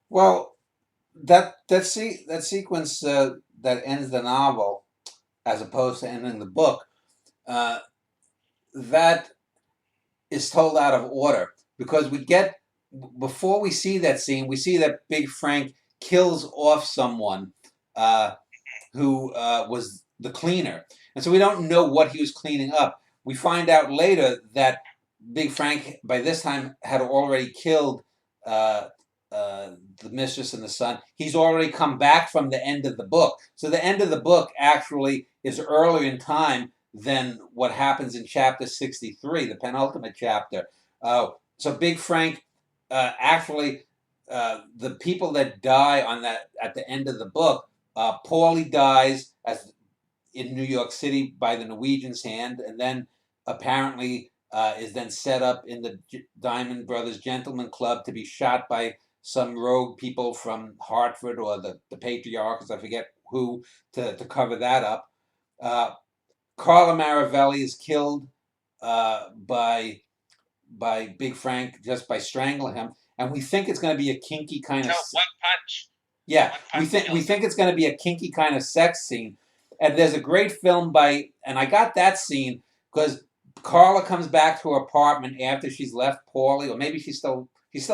Well, that sequence that ends the novel, as opposed to ending the book, uh, that is told out of order because we get before we see that scene, we see that Big Frank kills off someone uh, who was the cleaner, and so we don't know what he was cleaning up. We find out later that Big Frank by this time had already killed uh, uh, the mistress and the son. He's already come back from the end of the book, so the end of the book actually is earlier in time than what happens in chapter 63, the penultimate chapter. So Big Frank actually, the people that die on that at the end of the book, Paulie dies as in New York City by the Norwegian's hand, and then apparently is then set up in the Diamond Brothers Gentleman Club to be shot by some rogue people from Hartford or the Patriarchs, I forget who, to cover that up. Uh, Carla Maravelli is killed by Big Frank just by strangling him, and we think it's going to be a kinky kind of No, one punch. yeah. One We punch think we kills him. think it's going to be a kinky kind of sex scene, and there's a great film by and I got that scene because Carla comes back to her apartment after she's left Paulie, or maybe she's still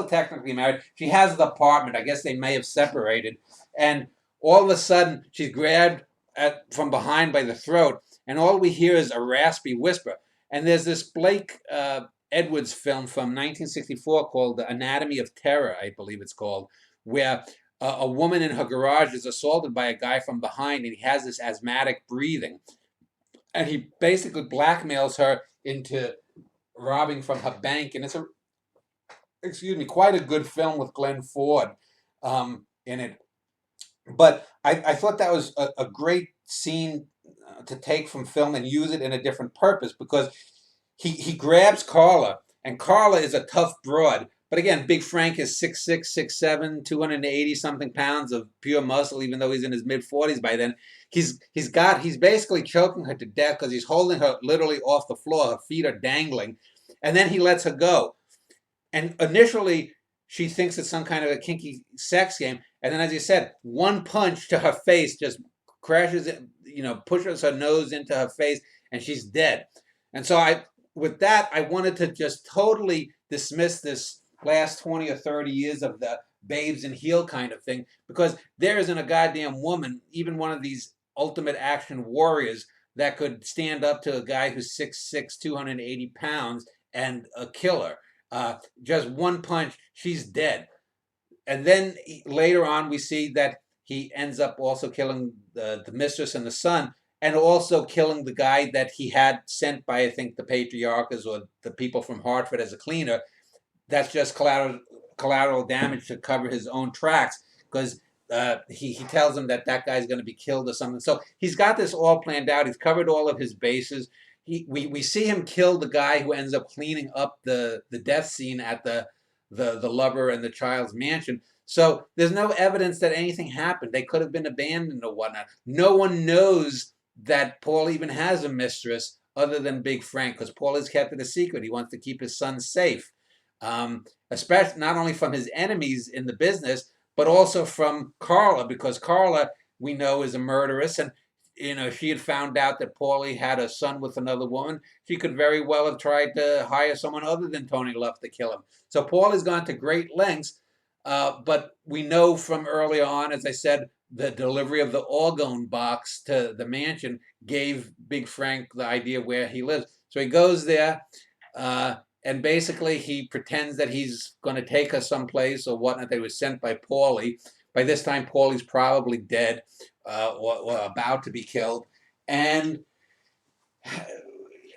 technically married. She has the apartment. I guess they may have separated, and all of a sudden she's grabbed from behind by the throat, and all we hear is a raspy whisper. And there's this Blake Edwards film from 1964 called The Anatomy of Terror, I believe it's called, where a woman in her garage is assaulted by a guy from behind, and he has this asthmatic breathing, and he basically blackmails her into robbing from her bank, and it's a quite a good film with Glenn Ford in it. But I thought that was a great scene to take from film and use it in a different purpose because he grabs Carla, and Carla is a tough broad. But again, Big Frank is 6'6", 6'7", 280 something pounds of pure muscle, even though he's in his mid 40s by then. He's basically choking her to death because he's holding her literally off the floor. Her feet are dangling, and then he lets her go. And initially, she thinks it's some kind of a kinky sex game, and then, as you said, one punch to her face just crashes it, pushes her nose into her face, and she's dead. And so with that, I wanted to just totally dismiss this last 20 or 30 years of the babes in heel kind of thing because there isn't a goddamn woman, even one of these ultimate action warriors, that could stand up to a guy who's 6'6", 280 pounds and a killer. Just one punch, she's dead. And then later on, we see that he ends up also killing the mistress and the son, and also killing the guy that he had sent by, I think, the patriarchs or the people from Hartford as a cleaner. That's just collateral damage to cover his own tracks because he tells him that guy's going to be killed or something. So he's got this all planned out. He's covered all of his bases. We see him kill the guy who ends up cleaning up the death scene at the lover and the child's mansion. So there's no evidence that anything happened. They could have been abandoned or whatnot. No one knows that Paul even has a mistress other than Big Frank because Paul has kept it a secret. He wants to keep his son safe, especially not only from his enemies in the business, but also from Carla, because Carla, we know, is a murderess. And, she had found out that Paulie had a son with another woman. She could very well have tried to hire someone other than Tony Luff to kill him. So Paulie's gone to great lengths. But we know from early on, as I said, the delivery of the orgone box to the mansion gave Big Frank the idea where he lives. So he goes there. Uh, and basically he pretends that he's going to take her someplace or whatnot. They were sent by Paulie. By this time, Paulie's probably dead or about to be killed. And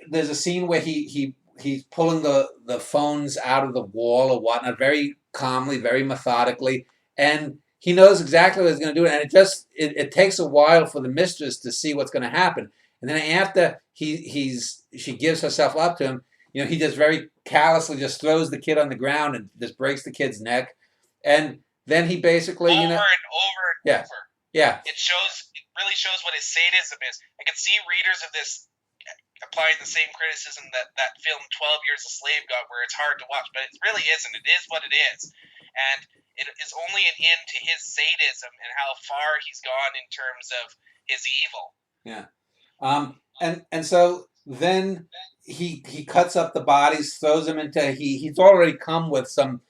there's a scene where he's pulling the phones out of the wall or whatnot, very calmly, very methodically, and he knows exactly what he's going to do. And it takes a while for the mistress to see what's going to happen. And then after she gives herself up to him, he just very callously just throws the kid on the ground and just breaks the kid's neck. And then he basically, Over and over and yeah, over. yeah, It really shows what his sadism is. I can see readers of this applying the same criticism that film 12 Years a Slave got, where it's hard to watch, but it really isn't. It is what it is. And it is only an end to his sadism and how far he's gone in terms of his evil. Yeah. And so then he cuts up the bodies, throws them into he's already come with some,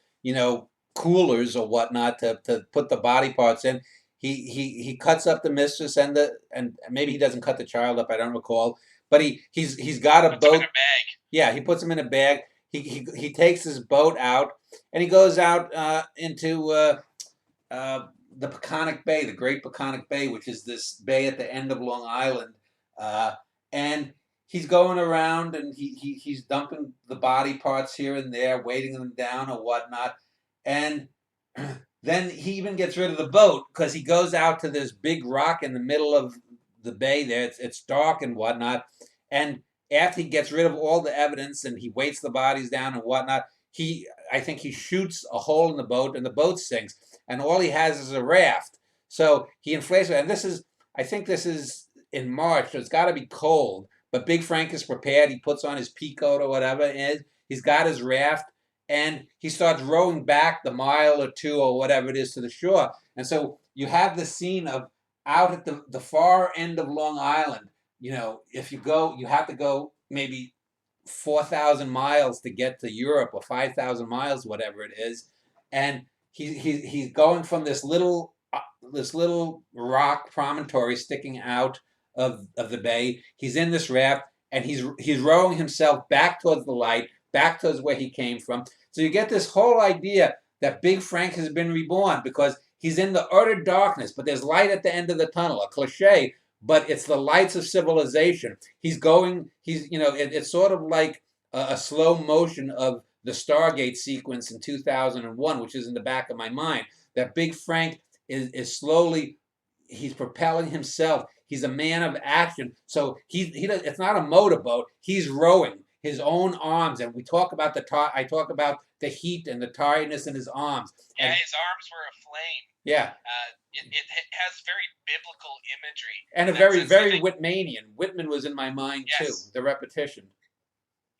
coolers or whatnot to put the body parts in. He cuts up the mistress and maybe he doesn't cut the child up, I don't recall. But he's got a Puts him in boat. a bag. Yeah, he puts him in a bag. He takes his boat out and he goes out into the Peconic Bay, the Great Peconic Bay, which is this bay at the end of Long Island, and he's going around and he's dumping the body parts here and there, weighting them down or whatnot, and then he even gets rid of the boat because he goes out to this big rock in the middle of the bay. There, it's dark and whatnot, and after he gets rid of all the evidence and he weights the bodies down and whatnot, I think he shoots a hole in the boat and the boat sinks, and all he has is a raft. So he inflates it, and I think this is in March, so it's got to be cold. But Big Frank is prepared. He puts on his pea coat or whatever it is. He's got his raft, and he starts rowing back the mile or two or whatever it is to the shore. And so you have the scene of out at the far end of Long Island. If you go, you have to go maybe 4,000 miles to get to Europe, or 5,000 miles, whatever it is, and he's going from this little rock promontory sticking out of the bay. He's in this raft and he's rowing himself back towards the light, back towards where he came from. So you get this whole idea that Big Frank has been reborn because he's in the utter darkness, but there's light at the end of the tunnel. A cliche, but it's the lights of civilization. It's sort of like a slow motion of the Stargate sequence in 2001, which is in the back of my mind. That Big Frank is slowly, he's propelling himself. He's a man of action. So it's not a motorboat. He's rowing his own arms, and I talk about the heat and the tiredness in his arms. Yeah, And, his arms were aflame. yeah. It has very biblical imagery. And a very, very Whitmanian. Whitman was in my mind, yes, too, the repetition.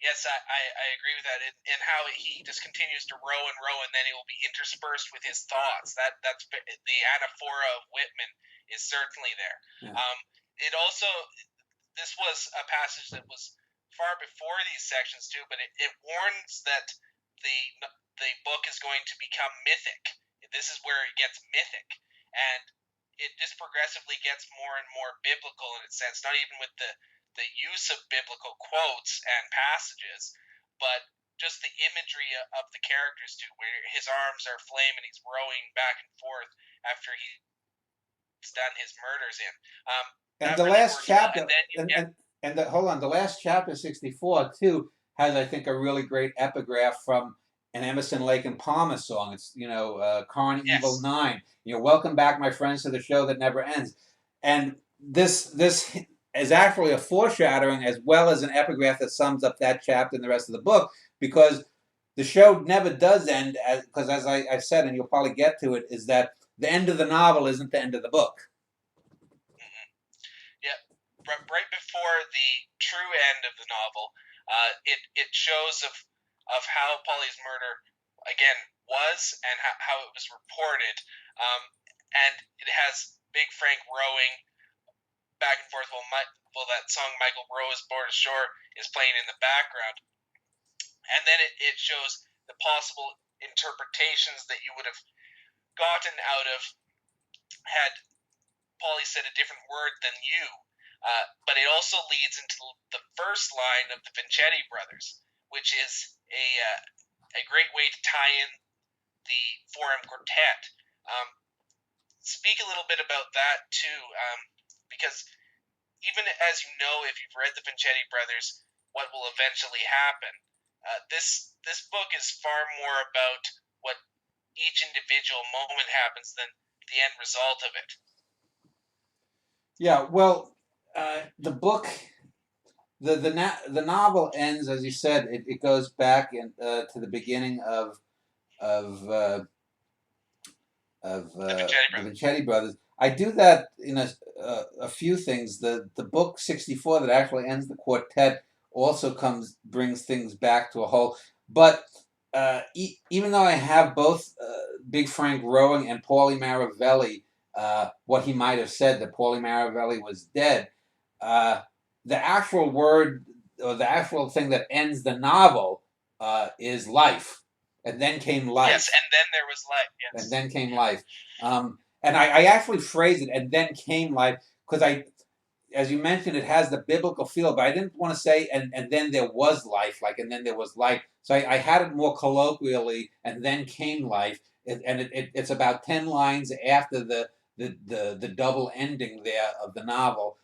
Yes, I agree with that. And how he just continues to row, and then he will be interspersed with his thoughts. That's the anaphora of Whitman is certainly there. Yeah. This was a passage that was far before these sections too, but it warns that the book is going to become mythic. This is where it gets mythic, and it just progressively gets more and more biblical in its sense, not even with the use of biblical quotes and passages, but just the imagery of the characters too, where his arms are flame and he's rowing back and forth after he's done his murders in. And the last chapter, hold on, the last chapter 64 too has, I think, a really great epigraph from an Emerson, Lake and Palmer song. It's Carn Evil 9. Welcome back, my friends, to the show that never ends. And this is actually a foreshadowing as well as an epigraph that sums up that chapter and the rest of the book, because the show never does end, because as I said, and you'll probably get to it, is that the end of the novel isn't the end of the book. Mm-hmm. Yeah, right before the true end of the novel, it shows of how Polly's murder again was and how it was reported, and it has Big Frank rowing back and forth while that song Michael Rowe's Board Ashore is playing in the background. And then it shows the possible interpretations that you would have gotten out of had Polly said a different word than you. But it also leads into the first line of the Vincetti brothers, which is a great way to tie in the Forum Quartet. Speak a little bit about that too, because even as you know, if you've read the Vincetti brothers, what will eventually happen. This book is far more about what each individual moment happens than the end result of it. Yeah, well, the book, the novel ends, as you said. It goes back to the beginning of the Vincetti brothers. I do that in a few things. The book 64 that actually ends the quartet also brings things back to a whole. But even though I have both Big Frank Rowing and Paulie Maravelli, what he might have said that Paulie Maravelli was dead, uh, the actual word or the actual thing that ends the novel is life, and then came Yes, life, and then there was life. and Yes. then came life. And I actually phrased it, and then came life, because as you mentioned, it has the biblical feel, but I didn't want to say, and then there was life, like, and then there was life. So I had it more colloquially, and then came life, it's about 10 lines after the double ending there of the novel.